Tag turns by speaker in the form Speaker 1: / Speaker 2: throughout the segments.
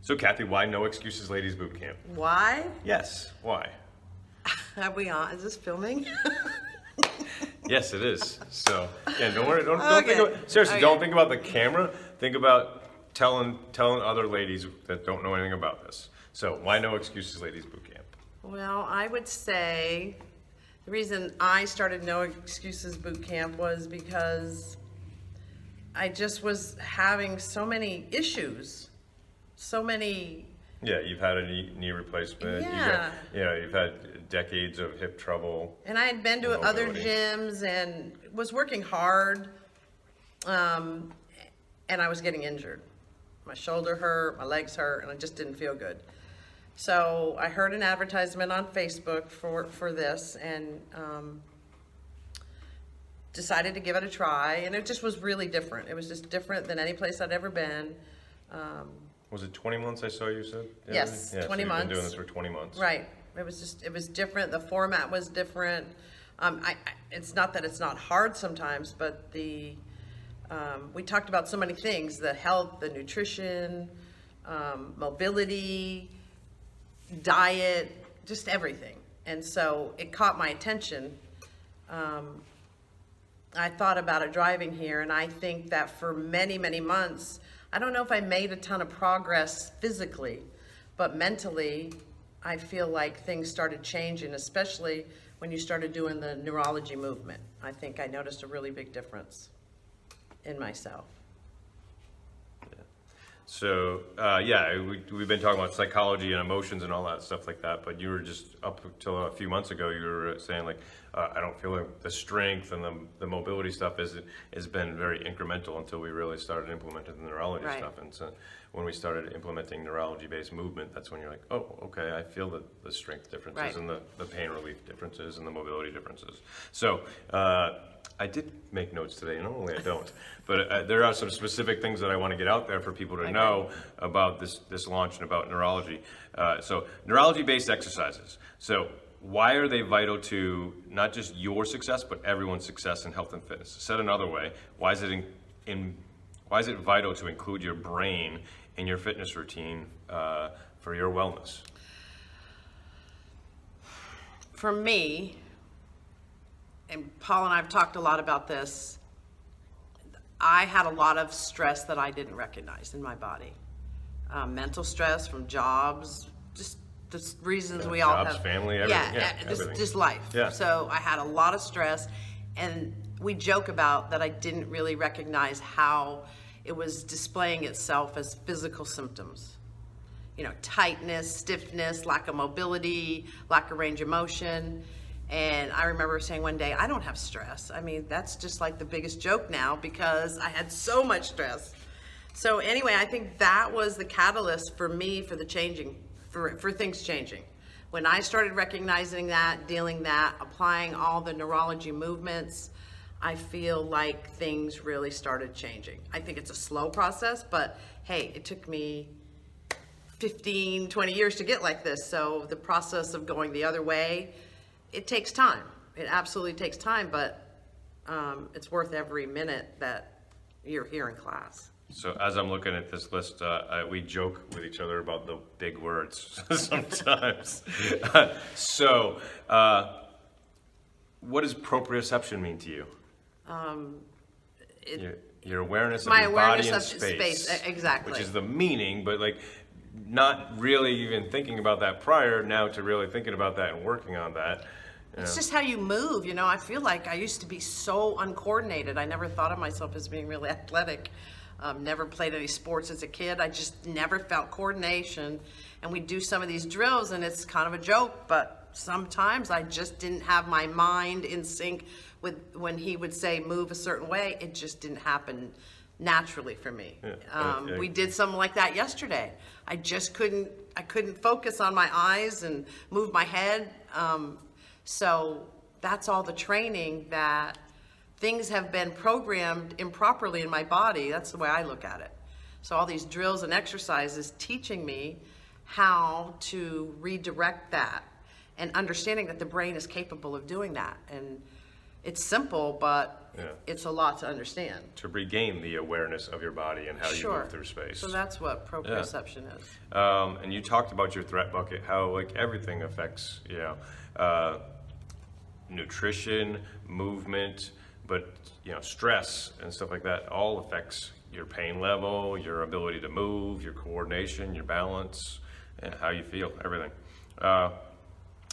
Speaker 1: So Cathy, why No Excuses Ladies Boot Camp?
Speaker 2: Why?
Speaker 1: Yes, why?
Speaker 2: Are we on? Is this filming?
Speaker 1: Yes, it is. So, yeah, don't worry. Don't
Speaker 2: Okay.
Speaker 1: think about, seriously,
Speaker 2: Okay.
Speaker 1: don't think about the camera. Think about telling other ladies that don't know anything about this. So, why No Excuses Ladies Boot Camp?
Speaker 2: Well, I would say the reason I started No Excuses Boot Camp was because I just was having so many issues. So many.
Speaker 1: Yeah, you've had a knee replacement.
Speaker 2: Yeah.
Speaker 1: You've had decades of hip trouble.
Speaker 2: And I had been to other
Speaker 1: Mobility.
Speaker 2: gyms and was working hard, and I was getting injured. My shoulder hurt, my legs hurt, and I just didn't feel good. So I heard an advertisement on Facebook for this and decided to give it a try. And it just was really different. It was just different than any place I'd ever been.
Speaker 1: Was it 20 months I saw you said?
Speaker 2: Yes,
Speaker 1: Yeah,
Speaker 2: 20
Speaker 1: so you've
Speaker 2: months.
Speaker 1: been doing this for 20 months.
Speaker 2: Right. It was different. The format was different. It's not that it's not hard sometimes, but we talked about so many things: the health, the nutrition, mobility, diet, just everything. And so it caught my attention. I thought about it driving here, and I think that for many, many months, I don't know if I made a ton of progress physically, but mentally, I feel like things started changing, especially when you started doing the neurology movement. I think I noticed a really big difference in myself.
Speaker 1: So, we've been talking about psychology and emotions and all that stuff like that, but you were just up until a few months ago, you were saying like, I don't feel like the strength and the mobility stuff has been very incremental until we really started implementing the neurology
Speaker 2: Right.
Speaker 1: stuff. And so when we started implementing neurology-based movement, that's when you're like, oh, okay, I feel the strength differences
Speaker 2: Right.
Speaker 1: and the pain relief differences and the mobility differences. So, I did make notes today, normally I don't, but there are some specific things that I want to get out there for people to know about this launch and about neurology. So neurology-based exercises. So why are they vital to not just your success, but everyone's success in health and fitness? Said another way, why is it vital to include your brain in your fitness routine for your wellness?
Speaker 2: For me, and Paul and I have talked a lot about this, I had a lot of stress that I didn't recognize in my body. Mental stress from jobs, just the reasons we all
Speaker 1: Jobs,
Speaker 2: have.
Speaker 1: family, everything. Yeah, everything.
Speaker 2: Just life.
Speaker 1: Yeah.
Speaker 2: So I had a lot of stress, and we joke about that I didn't really recognize how it was displaying itself as physical symptoms. You know, tightness, stiffness, lack of mobility, lack of range of motion. And I remember saying one day, I don't have stress. I mean, that's just like the biggest joke now because I had so much stress. So anyway, I think that was the catalyst for me for the changing, for things changing. When I started recognizing that, dealing that, applying all the neurology movements, I feel like things really started changing. I think it's a slow process, but hey, it took me 15, 20 years to get like this. So the process of going the other way, it takes time. It absolutely takes time, but it's worth every minute that you're here in class.
Speaker 1: So as I'm looking at this list, we joke with each other about the big words sometimes. So what does proprioception mean to you? Your awareness of
Speaker 2: My
Speaker 1: your
Speaker 2: awareness
Speaker 1: body and
Speaker 2: of space, exactly.
Speaker 1: Which is the meaning, but like not really even thinking about that prior, now to really thinking about that and working on that.
Speaker 2: It's just how you move, you know. I feel like I used to be so uncoordinated. I never thought of myself as being really athletic. Never played any sports as a kid. I just never felt coordination. And we do some of these drills and it's kind of a joke, but sometimes I just didn't have my mind in sync with when he would say move a certain way. It just didn't happen naturally for me.
Speaker 1: Yeah.
Speaker 2: We did something like that yesterday. I just couldn't focus on my eyes and move my head. So that's all the training that things have been programmed improperly in my body. That's the way I look at it. So all these drills and exercises teaching me how to redirect that and understanding that the brain is capable of doing that. And it's simple, but
Speaker 1: Yeah.
Speaker 2: it's a lot to understand.
Speaker 1: To regain the awareness of your body and how you
Speaker 2: Sure.
Speaker 1: move through space.
Speaker 2: So that's what proprioception is.
Speaker 1: And you talked about your threat bucket, how like everything affects, nutrition, movement, but stress and stuff like that all affects your pain level, your ability to move, your coordination, your balance, and how you feel, everything.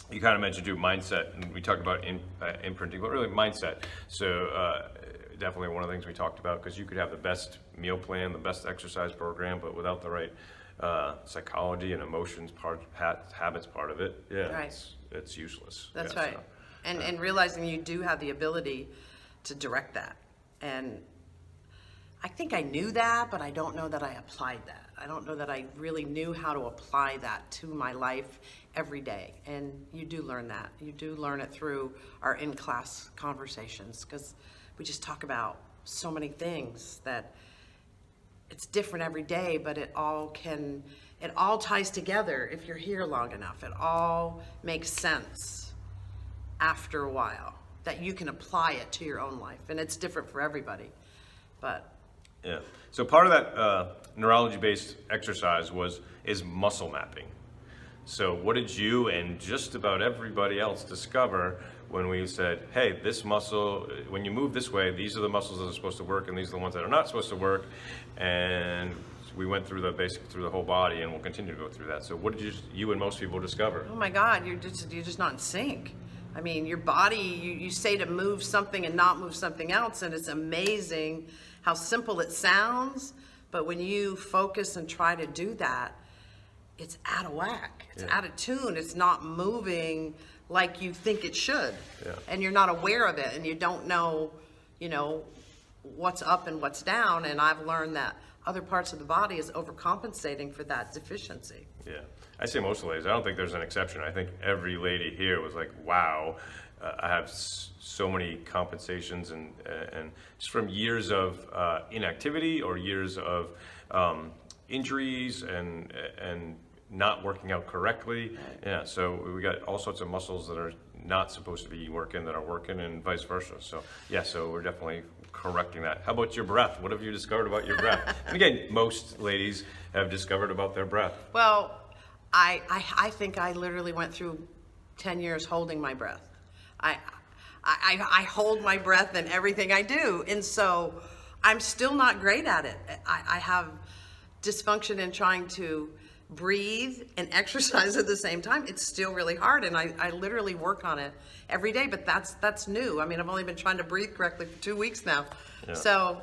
Speaker 1: You kind of mentioned your mindset, and we talked about imprinting, but really mindset. So definitely one of the things we talked about, because you could have the best meal plan, the best exercise program, but without the right psychology and emotions habits part of it,
Speaker 2: Right.
Speaker 1: it's useless.
Speaker 2: That's
Speaker 1: Yeah,
Speaker 2: right.
Speaker 1: so,
Speaker 2: And realizing you do have the ability to direct that. And I think I knew that, but I don't know that I applied that. I don't know that I really knew how to apply that to my life every day. And you do learn that. You do learn it through our in-class conversations, because we just talk about so many things that it's different every day, but it all ties together if you're here long enough. It all makes sense after a while, that you can apply it to your own life. And it's different for everybody. But
Speaker 1: yeah. So part of that neurology-based exercise is muscle mapping. So what did you and just about everybody else discover when we said, hey, this muscle, when you move this way, these are the muscles that are supposed to work and these are the ones that are not supposed to work, and we went through through the whole body, and we'll continue to go through that. So what did you and most people discover?
Speaker 2: oh my God, you're just not in sync. I mean, your body, you say to move something and not move something else, and it's amazing how simple it sounds, but when you focus and try to do that, it's out of whack. It's out of tune. It's not moving like you think it should.
Speaker 1: Yeah.
Speaker 2: And you're not aware of it, and you don't know, what's up and what's down. And I've learned that other parts of the body is overcompensating for that deficiency.
Speaker 1: Yeah, I say most of the ladies. I don't think there's an exception. I think every lady here was like, wow, I have so many compensations and just from years of inactivity or years of injuries and not working out correctly. Yeah, so we got all sorts of muscles that are not supposed to be working that are working, and vice versa. So yeah, so we're definitely correcting that. How about your breath? What have you discovered about your breath? And again, most ladies have discovered about their breath.
Speaker 2: Well, I think I literally went through 10 years holding my breath. I hold my breath in everything I do, and so I'm still not great at it. I have dysfunction in trying to breathe and exercise at the same time. It's still really hard, and I literally work on it every day, but that's new. I mean, I've only been trying to breathe correctly for 2 weeks now.
Speaker 1: Yeah.
Speaker 2: So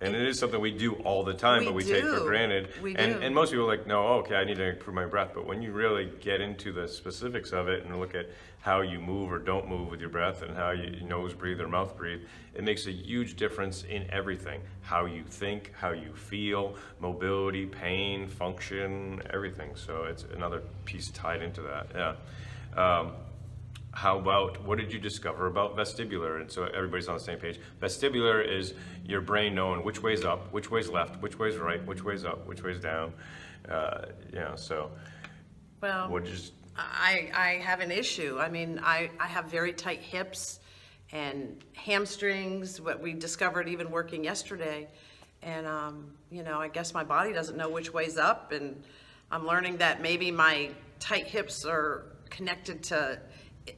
Speaker 1: And it is something we do all the time, but we take for granted.
Speaker 2: We
Speaker 1: and,
Speaker 2: do.
Speaker 1: and most people are like, no, okay, I need to improve my breath. But when you really get into the specifics of it and look at how you move or don't move with your breath and how you nose breathe or mouth breathe, it makes a huge difference in everything. How you think, how you feel, mobility, pain, function, everything. So it's another piece tied into that, yeah. How about, what did you discover about vestibular? And so everybody's on the same page. Vestibular is your brain knowing which way's up, which way's left, which way's right, which way's up, which way's down. So
Speaker 2: well,
Speaker 1: what just...
Speaker 2: I have an issue. I mean, I have very tight hips and hamstrings, what we discovered even working yesterday. And, I guess my body doesn't know which way's up, and I'm learning that maybe my tight hips are connected to,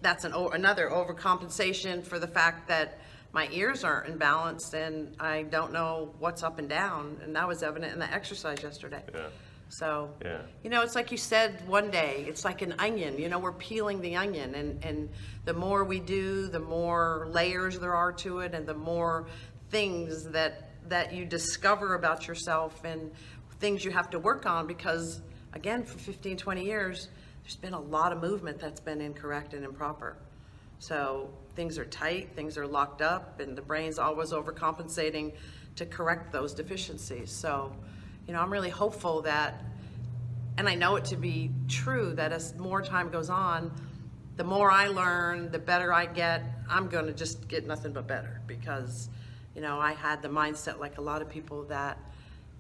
Speaker 2: that's another overcompensation for the fact that my ears aren't in balance and I don't know what's up and down. And that was evident in the exercise yesterday.
Speaker 1: Yeah.
Speaker 2: So,
Speaker 1: Yeah.
Speaker 2: It's like you said one day, it's like an onion, we're peeling the onion, and the more we do, the more layers there are to it, and the more things that you discover about yourself and things you have to work on, because again, for 15, 20 years, there's been a lot of movement that's been incorrect and improper. So things are tight, things are locked up, and the brain's always overcompensating to correct those deficiencies. So, I'm really hopeful that, and I know it to be true, that as more time goes on, the more I learn, the better I get. I'm going to just get nothing but better, because, I had the mindset like a lot of people that,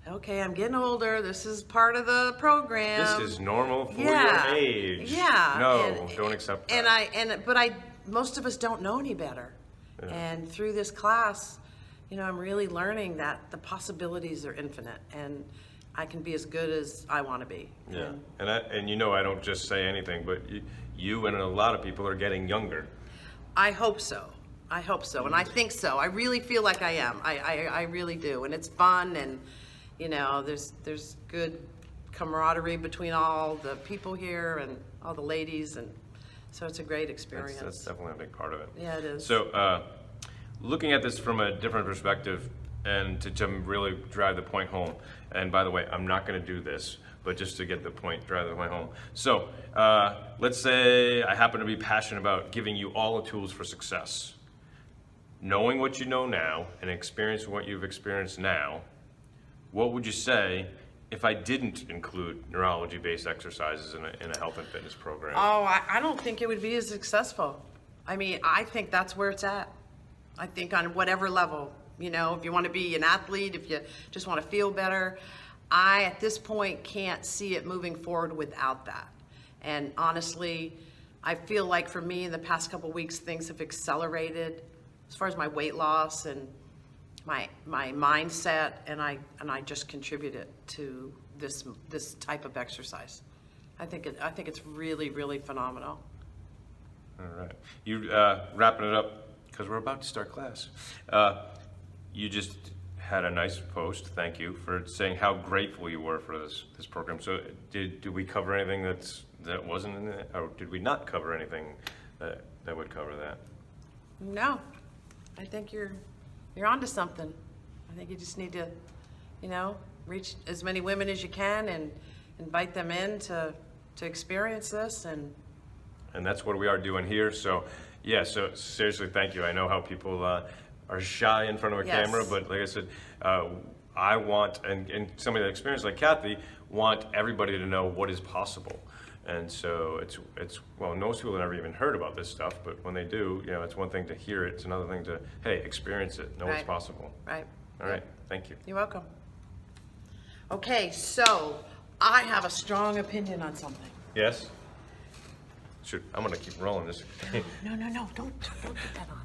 Speaker 2: okay, I'm getting older, this is part of the program.
Speaker 1: This is normal for
Speaker 2: Yeah.
Speaker 1: your age.
Speaker 2: Yeah.
Speaker 1: No, don't accept that.
Speaker 2: But most of us don't know any better. And through this class, you know, I'm really learning that the possibilities are infinite, and I can be as good as I want to be.
Speaker 1: Yeah, and you know, I don't just say anything, but you and a lot of people are getting younger.
Speaker 2: I hope so. I hope so, and I think so. I really feel like I am. I really do, and it's fun, and you know, there's good camaraderie between all the people here and all the ladies, and so it's a great experience.
Speaker 1: That's definitely a big part of it.
Speaker 2: Yeah, it is.
Speaker 1: So, looking at this from a different perspective, and to really drive the point home, and by the way, I'm not going to do this, but just to get the point, drive the point home. So, let's say I happen to be passionate about giving you all the tools for success. Knowing what you know now and experiencing what you've experienced now, what would you say if I didn't include neurology-based exercises in a health and fitness program?
Speaker 2: Oh, I don't think it would be as successful. I mean, I think that's where it's at. I think on whatever level, you know, if you want to be an athlete, if you just want to feel better, I, at this point, can't see it moving forward without that. And honestly, I feel like for me in the past couple weeks, things have accelerated as far as my weight loss and my mindset, and I just contribute it to this type of exercise. I think it's really, really phenomenal.
Speaker 1: All right. You wrapping it up, because we're about to start class. You just had a nice post. Thank you for saying how grateful you were for this program. So did we cover anything that wasn't in it, or did we not cover anything that would cover that?
Speaker 2: No, I think you're onto something. I think you just need to, you know, reach as many women as you can and invite them in to experience this, and
Speaker 1: that's what we are doing here. So yeah, so seriously, thank you. I know how people are shy in front of a
Speaker 2: Yes.
Speaker 1: camera, but like I said, I want, and somebody that experienced like Cathy, want everybody to know what is possible. And so it's well, most people have never even heard about this stuff, but when they do, you know, it's one thing to hear it, it's another thing to, hey, experience it, know what's
Speaker 2: Right.
Speaker 1: possible.
Speaker 2: right.
Speaker 1: All right, thank you.
Speaker 2: You're welcome. Okay, so I have a strong opinion on something.
Speaker 1: Yes? Shoot, I'm gonna keep rolling this.
Speaker 2: No, don't put that on.